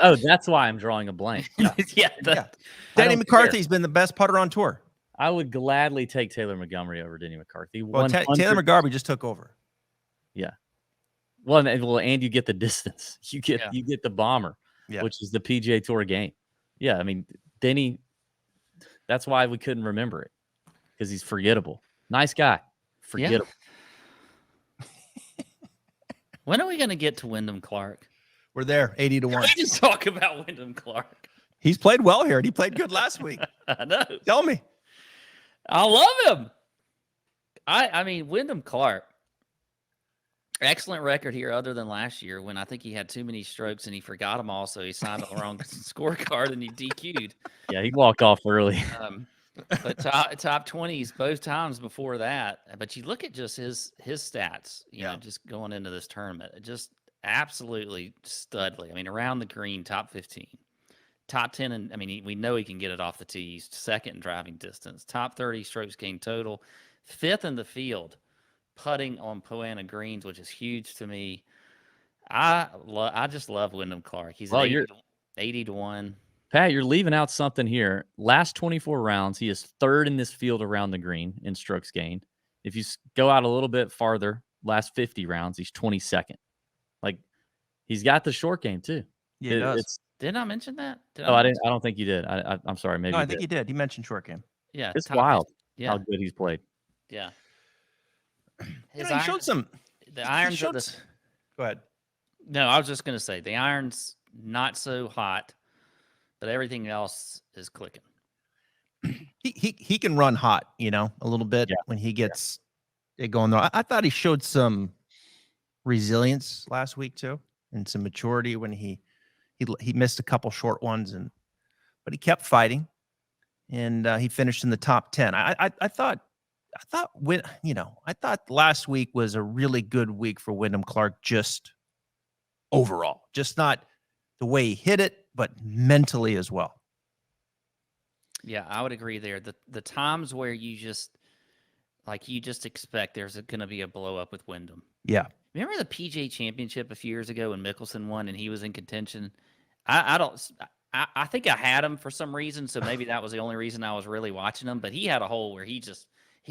Oh, that's why I'm drawing a blank. Yeah. Danny McCarthy's been the best putter on tour. I would gladly take Taylor Montgomery over Denny McCarthy. Well, Taylor McGarvey just took over. Yeah. Well, and you get the distance. You get the bomber, which is the PGA Tour game. Yeah, I mean, Denny, that's why we couldn't remember it, because he's forgettable. Nice guy. Forgettable. Yeah. When are we going to get to Wyndham Clark? We're there, 80-1. Can we just talk about Wyndham Clark? He's played well here, and he played good last week. I know. Tell me. I love him. I mean, Wyndham Clark, excellent record here other than last year when I think he had too many strokes and he forgot them all, so he signed the wrong scorecard and he DQ'd. Yeah, he walked off early. But top 20s both times before that. But you look at just his stats, you know, just going into this tournament, just absolutely studly. I mean, around the green, top 15. Top 10, and I mean, we know he can get it off the tee. He's second in driving distance. Top 30 strokes gained total. Fifth in the field, putting on Poana greens, which is huge to me. I just love Wyndham Clark. He's 80-1. Pat, you're leaving out something here. Last 24 rounds, he is third in this field around the green in strokes gained. If you go out a little bit farther, last 50 rounds, he's 22nd. Like, he's got the short game too. Yeah, he does. It's Didn't I mention that? Did I I didn't. I don't think you did. I'm sorry. Maybe No, you I think did. he did. He mentioned short game. Yeah, It's top wild 50. how Yeah, good he's played. yeah. You His know, he showed irons, some. the He irons showed. of the. Go ahead. No, I was just gonna say the irons not so hot, but everything else is clicking. He can run hot, you know, a little bit Yeah. when he gets it going. Though I thought he showed some resilience last week too, and some maturity when he missed a couple short ones, but he kept fighting, and he finished in the top 10. I thought when I thought last week was a really good week for Wyndham Clark, just overall, just not the way he hit it, but mentally as well. Yeah, I would agree there. The times where you just expect there's going to be a blow up with Wyndham. Yeah. Remember the PGA Championship a few years ago when Mickelson won and he was in contention? I think I had him for some reason, so maybe that was the only reason I was really watching him. But he had a hole where he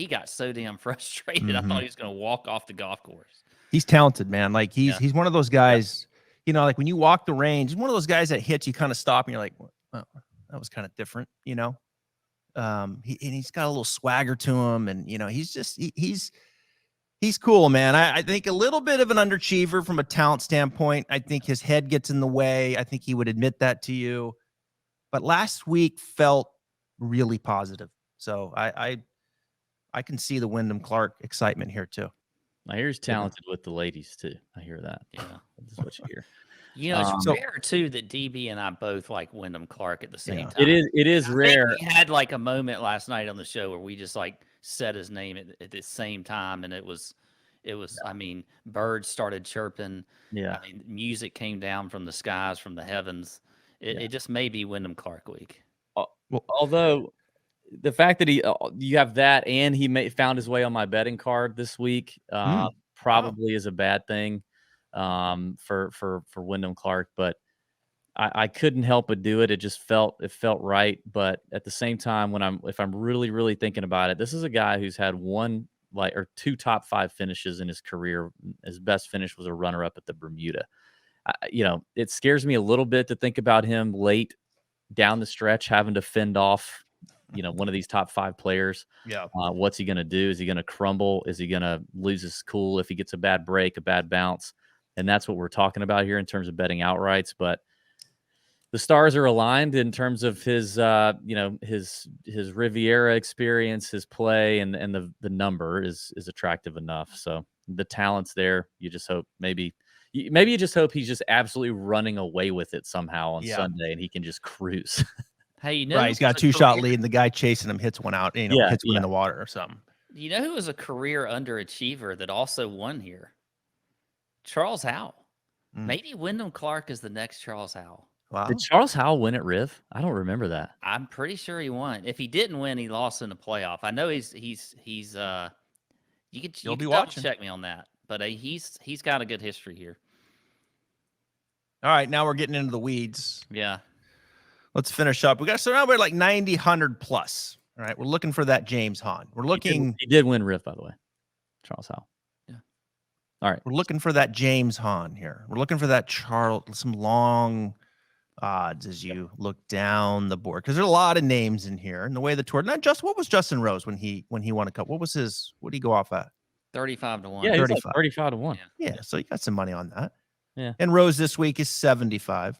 got so damn frustrated. I thought he was going to walk off the golf course. He's talented, man. Like he's one of those guys, like when you walk the range, he's one of those guys that hits, you kind of stop and you're like, well, that was kind of different, he's got a little swagger to him, and he's cool, man. I think a little bit of an underachiever from a talent standpoint. I think his head gets in the way. I think he would admit that to you. But last week felt really positive. So I can see the Wyndham Clark excitement here too. I hear he's talented with the ladies too. I hear that. Yeah, that's what you hear. It's rare too that DB and I both like Wyndham Clark at the same time. It is rare. We had like a moment last night on the show where we just like said his name at the same time, and it was. I mean, birds started chirping. Yeah, I mean, music came down from the skies, from the heavens. It just may be Wyndham Clark week. Although the fact that you have that and he found his way on my betting card this week probably is a bad thing for Wyndham Clark, but I couldn't help but do it. It just felt right. But at the same time, if I'm really, really thinking about it, this is a guy who's had two top 5 finishes in his career. His best finish was a runner-up at the Bermuda. It scares me a little bit to think about him late down the stretch having to fend off, one of these top 5 players. Yeah. What's he going to do? Is he going to crumble? Is he going to lose his cool if he gets a bad break, a bad bounce? And that's what we're talking about here in terms of betting outrights. But the stars are aligned in terms of his, his Riviera experience, his play, and the number is attractive enough. So the talent's there. You just hope maybe you just hope he's just absolutely running away with it somehow on Sunday and he can just cruise. Hey, right, he's got a 2-shot lead and the guy chasing him hits one out, hits one in the water or something. You know who was a career underachiever that also won here? Charles Howell. Maybe Wyndham Clark is the next Charles Howell. Wow. Did Charles Howell win at Riv? I don't remember that. I'm pretty sure he won. If he didn't win, he lost in the playoff. I know he's you can be watching. Check me on that, but he's got a good history here. All right, now we're getting into the weeds. Yeah. Let's finish up. We got now we're like 90, 100 plus. All right, we're looking for that James Hahn. We're looking. He did win Riv, by the way, Charles Howell. Yeah. All right, we're looking for that James Hahn here. We're looking for that some long odds as you look down the board, because there's a lot of names in here. And the way the tour, what was Justin Rose when he won a cup? What did he go off at? 35-1. Yeah, 35-1. Yeah, so you got some money on that. Yeah. And Rose this week is 75.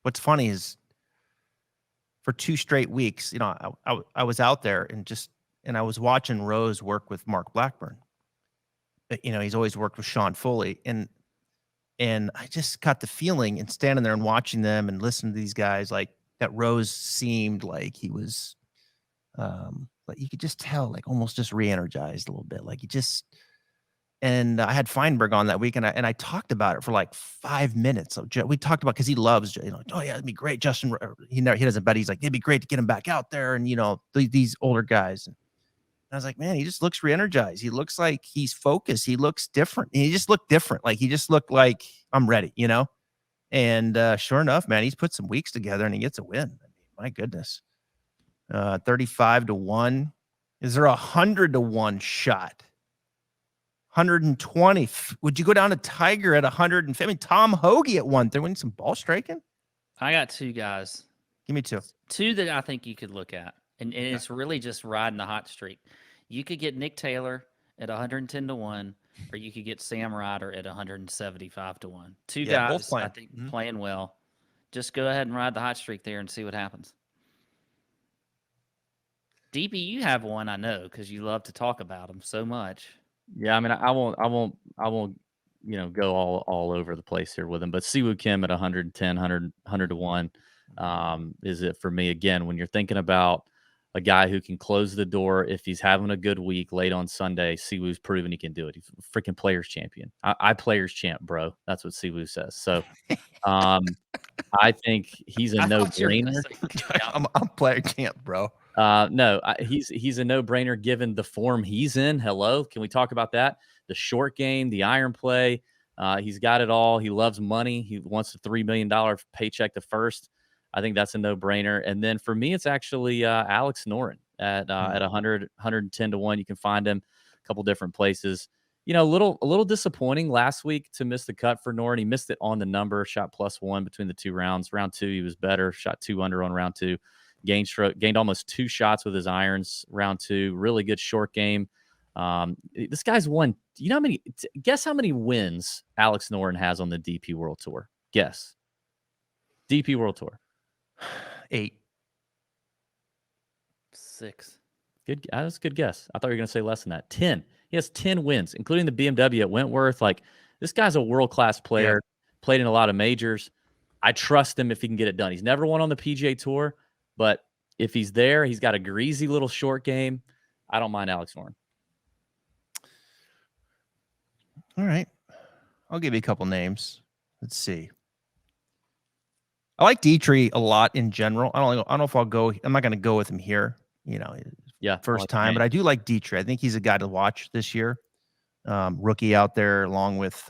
What's funny is for 2 straight weeks, I was out there and I was watching Rose work with Mark Blackburn. He's always worked with Sean Foley, and I just got the feeling, and standing there and watching them and listening to these guys, like that Rose seemed like he was, like you could just tell, like almost just re-energized a little bit, like and I had Feinberg on that week, and I talked about it for like 5 minutes. So we talked about, because he loves, oh yeah, it'd be great. Justin, he doesn't bet. He's like, it'd be great to get him back out there, and these older guys. And I was like, man, he just looks re-energized. He looks like he's focused. He looks different. He just looked different. Like he just looked like, I'm ready, And sure enough, man, he's put some weeks together and he gets a win. I mean, my goodness. 35-1. Is there 100-1 shot 120. Would you go down to Tiger at 150? I mean, Tom Hoagie at 130. We need some ball striking. I got two guys. Give me two. Two that I think you could look at. And it's really just riding the hot streak. You could get Nick Taylor at 110 to 1, or you could get Sam Ryder at 175 to 1. Two guys, both playing. I think, playing well. Just go ahead and ride the hot streak there and see what happens. DP, you have one, I know, because you love to talk about them so much. Yeah, I mean, I won't, go all over the place here with him. But Siwoo Kim at 110, 100 to 1 is it for me. Again, when you're thinking about a guy who can close the door if he's having a good week late on Sunday, Siwoo's proven he can do it. He's a freaking players champion. I players champ, bro. That's what Siwoo says. So I think he's a no-brainer. I'm player champ, bro. No, he's a no-brainer given the form he's in. Hello, can we talk about that? The short game, the iron play. He's got it all. He loves money. He wants a $3 million paycheck the first. I think that's a no-brainer. And then for me, it's actually Alex Noren at 110 to 1. You can find him a couple different places. A little disappointing last week to miss the cut for Noren. He missed it on the number, shot +1 between the two rounds. Round 2, he was better, shot 2 under on round 2. Gained almost 2 shots with his irons round 2. Really good short game. This guy's won. You know how many? Guess how many wins Alex Noren has on the DP World Tour? Guess. DP World Tour. 8. 6. Good. That's a good guess. I thought you were going to say less than that. 10. He has 10 wins, including the BMW at Wentworth. Like, this guy's a world-class player. Yeah. Played in a lot of majors. I trust him if he can get it done. He's never won on the PGA Tour, but if he's there, he's got a greasy little short game. I don't mind Alex Noren. All right. I'll give you a couple names. Let's see. I like Dietrich a lot in general. I don't know if I'll go. I'm not going to go with him here. First time, but I do like Dietrich. I think he's a guy to watch this year. Rookie out there, along with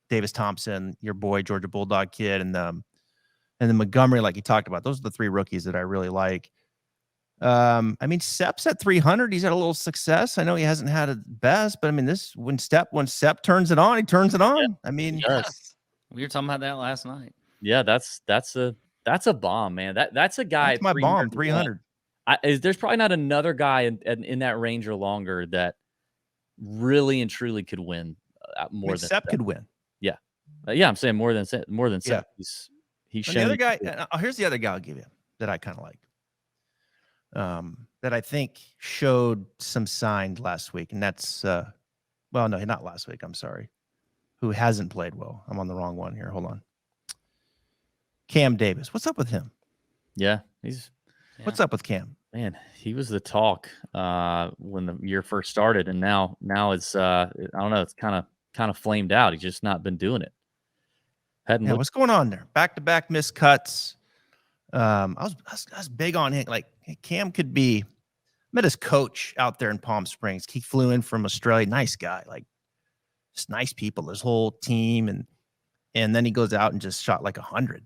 Davis Thompson, your boy Georgia Bulldog kid, and then Montgomery, like you talked about. Those are the 3 rookies that I really like. I mean, Sepp's at 300. He's had a little success. I know he hasn't had a best, but I mean, when Sepp turns it on, he turns it on. Yeah, I mean, yes. We were talking about that last night. Yeah, that's a bomb, man. That's a guy. That's my bomb. 300. There's probably not another guy in that range or longer that really and truly could win more than Sepp could win. Yeah, I'm saying more than Sepp. Yeah. He's the other guy. Here's the other guy I'll give you that I kind of like. That I think showed some signs last week, and that's no, not last week. I'm sorry. Who hasn't played well? I'm on the wrong one here. Hold on. Cam Davis. What's up with him? Yeah, what's up with Cam? Man, he was the talk when the year first started, and now it's I don't know. It's kind of flamed out. He's just not been doing it. What's going on there? Back-to-back missed cuts. I was big on him. Like, Cam could be. I met his coach out there in Palm Springs. He flew in from Australia. Nice guy, like just nice people. His whole team, and then he goes out and just shot like 100.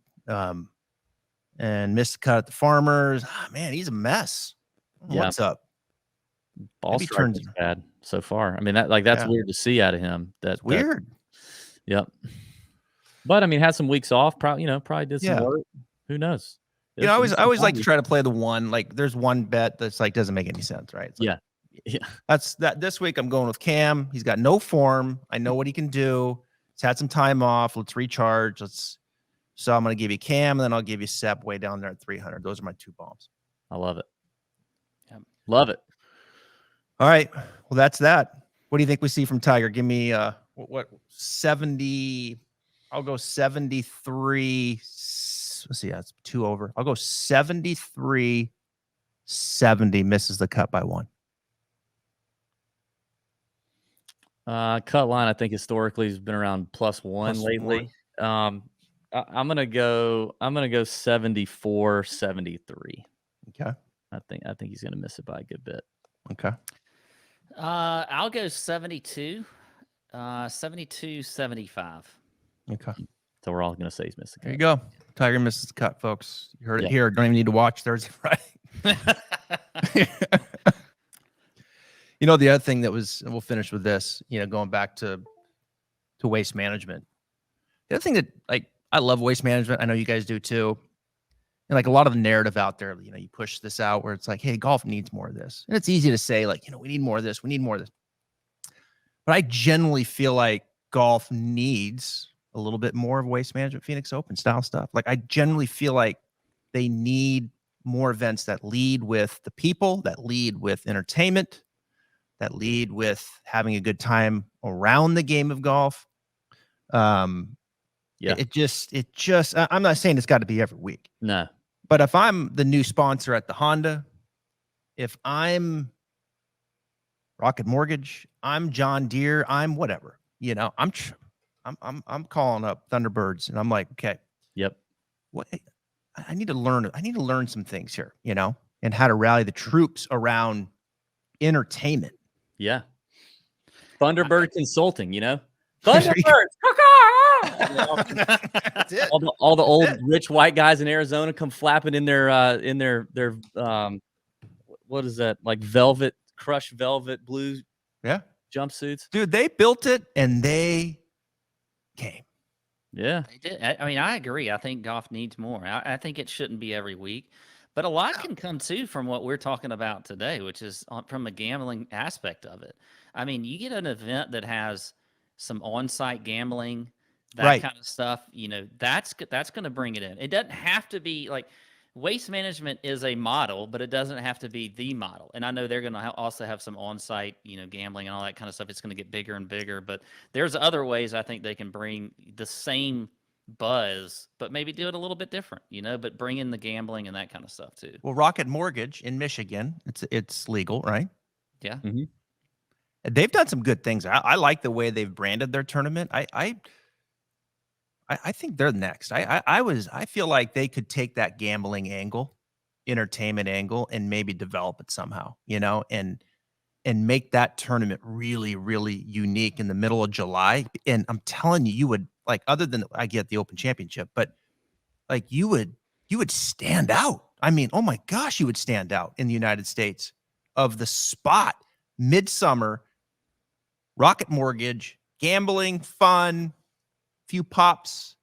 And missed the cut at the Farmers. Oh, man, he's a mess. What's up? Ball strike is bad so far. I mean, that's weird to see out of him. That's weird. Yep. But I mean, had some weeks off. Probably did some work. Who knows? I always like to try to play the one. Like, there's one bet that's like doesn't make any sense, right? Yeah. That's that. This week I'm going with Cam. He's got no form. I know what he can do. He's had some time off. Let's recharge. So I'm going to give you Cam, and then I'll give you Sepp way down there at 300. Those are my 2 bombs. I love it. Yep. Love it. All right. Well, that's that. What do you think we see from Tiger? Give me what 70. I'll go 73. Let's see. That's 2 over. I'll go 73. 70 misses the cut by 1. Cut line, I think historically has been around +1 lately. I'm gonna go 74, 73. Okay. I think he's gonna miss it by a good bit. Okay. I'll go 72, 72, 75. Okay. So we're all gonna say he's missing. There you go. Tiger misses the cut, folks. You heard it here. Don't even need to watch Thursday, Friday. You know, the other thing that was, and we'll finish with this, you know, going back to waste management. The other thing that, like, I love waste management. I know you guys do too. And like a lot of the narrative out there, you know, you push this out where it's like, hey, golf needs more of this. And it's easy to say, like, you know, we need more of this. We need more of this. But I generally feel like golf needs a little bit more of waste management, Phoenix Open style stuff. Like, I generally feel like they need more events that lead with the people, that lead with entertainment, that lead with having a good time around the game of golf. Yeah. It just, I'm not saying it's got to be every week. No. But if I'm the new sponsor at the Honda, if I'm Rocket Mortgage, I'm John Deere, I'm whatever, you know, I'm calling up Thunderbirds and I'm like, okay, Yep. what I need to learn some things here, you know, and how to rally the troops around entertainment. Yeah. Thunderbird Consulting, you know? Thunderbirds. That's it. All the old rich white guys in Arizona come flapping in their what is that? Like crushed velvet blue jumpsuits. Dude, they built it and they came. Yeah. They did. I mean, I agree. I think golf needs more. I think it shouldn't be every week, but a lot can come too from what we're talking about today, which is from a gambling aspect of it. I mean, you get an event that has some on-site gambling, that kind of stuff. You know, that's going to bring it in. It doesn't have to be like waste management is a model, but it doesn't have to be the model. And I know they're going to also have some on-site, you know, gambling and all that kind of stuff. It's going to get bigger and bigger, but there's other ways I think they can bring the same buzz, but maybe do it a little bit different, you know, but bring in the gambling and that kind of stuff too. Well, Rocket Mortgage in Michigan, it's legal, right? Yeah. Mm-hmm. They've done some good things. I like the way they've branded their tournament. I think they're next. I feel like they could take that gambling angle, entertainment angle, and maybe develop it somehow, you know, and make that tournament really, really unique in the middle of July. And I'm telling you, you would, like, other than I get the Open Championship, but like you would stand out. I mean, oh my gosh, you would stand out in the United States of the spot, midsummer, Rocket Mortgage, gambling, fun, few pops.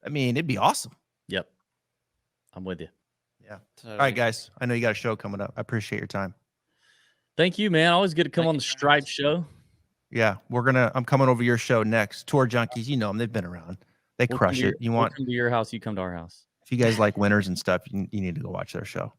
I mean, it'd be awesome. Yep. I'm with you. Yeah. All right, guys. I know you got a show coming up. I appreciate your time. Thank you, man. Always good to come on the Stripe show. Yeah. I'm coming over your show next. Tour Junkies. You know them. They've been around. They crush it. We'll come to your house. You come to our house. If you guys like winners and stuff, you need to go watch their show.